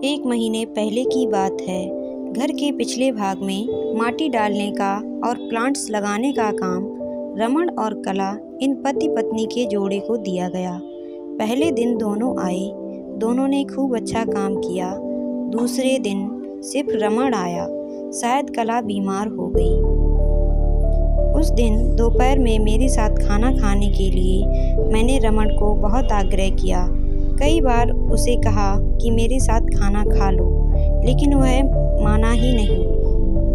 एक महीने पहले की बात है। घर के पिछले भाग में माटी डालने का और प्लांट्स लगाने का काम रमण और कला इन पति पत्नी के जोड़े को दिया गया। पहले दिन दोनों आए, दोनों ने खूब अच्छा काम किया। दूसरे दिन सिर्फ रमण आया, शायद कला बीमार हो गई। उस दिन दोपहर में मेरे साथ खाना खाने के लिए मैंने रमण को बहुत आग्रह किया। कई बार उसे कहा कि मेरे साथ खाना खा लो, लेकिन वह माना ही नहीं।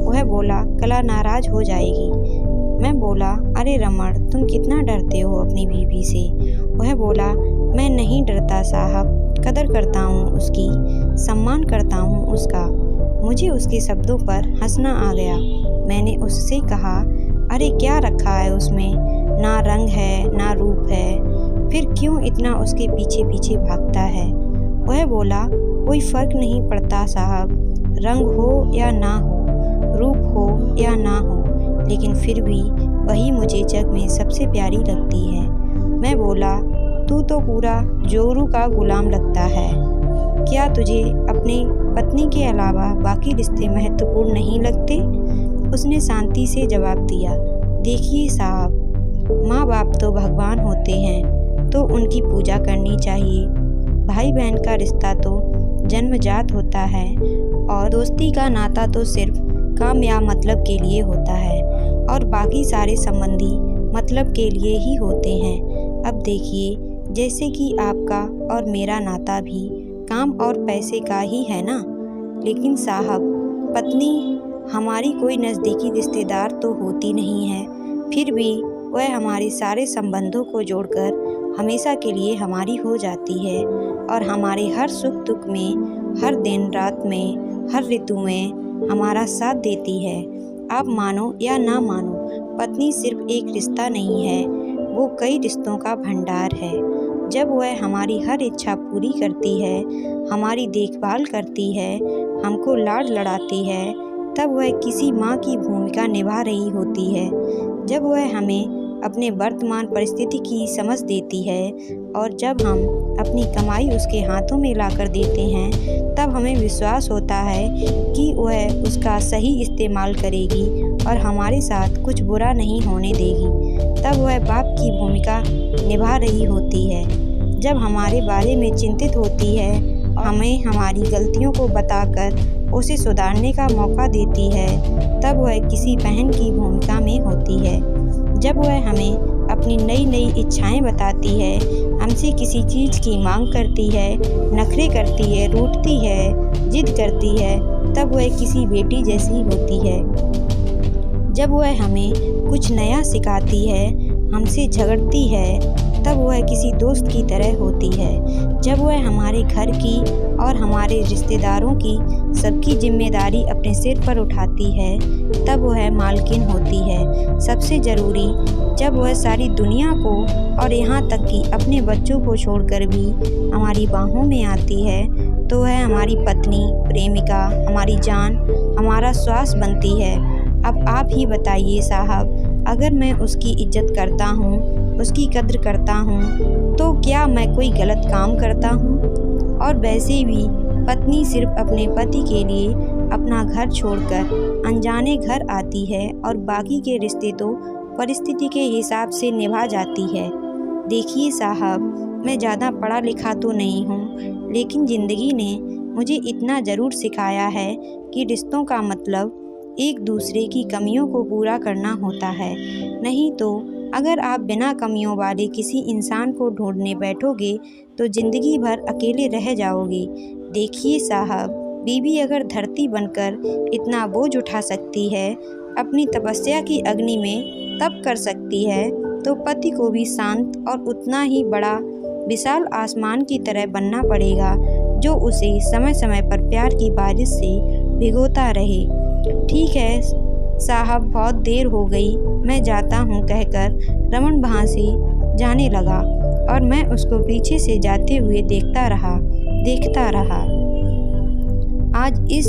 वह बोला कला नाराज हो जाएगी। मैं बोला अरे रमण, तुम कितना डरते हो अपनी बीवी से। वह बोला मैं नहीं डरता साहब, कदर करता हूँ उसकी, सम्मान करता हूँ उसका। मुझे उसके शब्दों पर हंसना आ गया। मैंने उससे कहा अरे क्या रखा है उसमें, ना रंग है ना रूप है, फिर क्यों इतना उसके पीछे पीछे भागता है। वह बोला कोई फ़र्क नहीं पड़ता साहब, रंग हो या ना हो, रूप हो या ना हो, लेकिन फिर भी वही मुझे जग में सबसे प्यारी लगती है। मैं बोला तू तो पूरा जोरू का गुलाम लगता है, क्या तुझे अपनी पत्नी के अलावा बाकी रिश्ते महत्वपूर्ण नहीं लगते। उसने शांति से जवाब दिया देखिए साहब, माँ बाप तो भगवान होते हैं तो उनकी पूजा करनी चाहिए। भाई बहन का रिश्ता तो जन्मजात होता है और दोस्ती का नाता तो सिर्फ काम या मतलब के लिए होता है, और बाकी सारे संबंधी मतलब के लिए ही होते हैं। अब देखिए, जैसे कि आपका और मेरा नाता भी काम और पैसे का ही है ना। लेकिन साहब, पत्नी हमारी कोई नज़दीकी रिश्तेदार तो होती नहीं है, फिर भी वह हमारे सारे संबंधों को जोड़कर हमेशा के लिए हमारी हो जाती है और हमारे हर सुख दुख में, हर दिन रात में, हर ऋतु में हमारा साथ देती है। आप मानो या ना मानो, पत्नी सिर्फ एक रिश्ता नहीं है, वो कई रिश्तों का भंडार है। जब वह हमारी हर इच्छा पूरी करती है, हमारी देखभाल करती है, हमको लाड लड़ाती है, तब वह किसी माँ की भूमिका निभा रही होती है। जब वह हमें अपने वर्तमान परिस्थिति की समझ देती है और जब हम अपनी कमाई उसके हाथों में लाकर देते हैं, तब हमें विश्वास होता है कि वह उसका सही इस्तेमाल करेगी और हमारे साथ कुछ बुरा नहीं होने देगी। तब वह बाप की भूमिका निभा रही होती है। जब हमारे बारे में चिंतित होती है, हमें हमारी गलतियों को बताकर उसे सुधारने का मौका देती है, तब वह किसी बहन की भूमिका में होती है। जब वह हमें अपनी नई नई इच्छाएं बताती है, हमसे किसी चीज़ की मांग करती है, नखरे करती है, रूठती है, जिद करती है, तब वह किसी बेटी जैसी होती है। जब वह हमें कुछ नया सिखाती है, हमसे झगड़ती है, तब वह किसी दोस्त की तरह होती है। जब वह हमारे घर की और हमारे रिश्तेदारों की सबकी जिम्मेदारी अपने सिर पर उठाती है, तब वह मालकिन होती है। सबसे ज़रूरी, जब वह सारी दुनिया को और यहाँ तक कि अपने बच्चों को छोड़कर भी हमारी बाहों में आती है, तो वह हमारी पत्नी, प्रेमिका, हमारी जान, हमारा श्वास बनती है। अब आप ही बताइए साहब, अगर मैं उसकी इज्जत करता हूँ, उसकी कद्र करता हूँ, तो क्या मैं कोई गलत काम करता हूँ। और वैसे भी पत्नी सिर्फ अपने पति के लिए अपना घर छोड़कर अनजाने घर आती है और बाकी के रिश्ते तो परिस्थिति के हिसाब से निभा जाती है। देखिए साहब, मैं ज़्यादा पढ़ा लिखा तो नहीं हूँ, लेकिन ज़िंदगी ने मुझे इतना ज़रूर सिखाया है कि रिश्तों का मतलब एक दूसरे की कमियों को पूरा करना होता है। नहीं तो अगर आप बिना कमियों वाले किसी इंसान को ढूंढने बैठोगे तो ज़िंदगी भर अकेले रह जाओगे। देखिए साहब, बीवी अगर धरती बनकर इतना बोझ उठा सकती है, अपनी तपस्या की अग्नि में तप कर सकती है, तो पति को भी शांत और उतना ही बड़ा विशाल आसमान की तरह बनना पड़ेगा, जो उसे समय समय पर प्यार की बारिश से भिगोता रहे। ठीक है साहब, बहुत देर हो गई, मैं जाता हूँ कहकर रमण वहाँ से जाने लगा और मैं उसको पीछे से जाते हुए देखता रहा। आज इस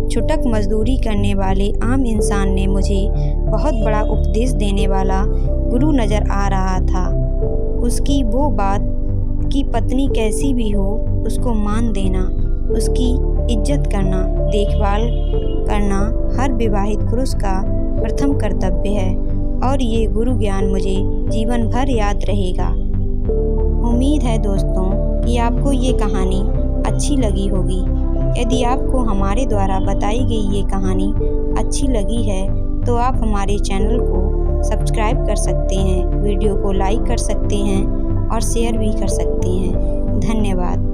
छुटक मजदूरी करने वाले आम इंसान ने मुझे बहुत बड़ा उपदेश देने वाला गुरु नज़र आ रहा था। उसकी वो बात कि पत्नी कैसी भी हो उसको मान देना, उसकी इज्जत करना, देखभाल करना हर विवाहित पुरुष का प्रथम कर्तव्य है और ये गुरु ज्ञान मुझे जीवन भर याद रहेगा। उम्मीद है दोस्तों कि आपको ये कहानी अच्छी लगी होगी। यदि आपको हमारे द्वारा बताई गई ये कहानी अच्छी लगी है तो आप हमारे चैनल को सब्सक्राइब कर सकते हैं, वीडियो को लाइक कर सकते हैं और शेयर भी कर सकते हैं। धन्यवाद।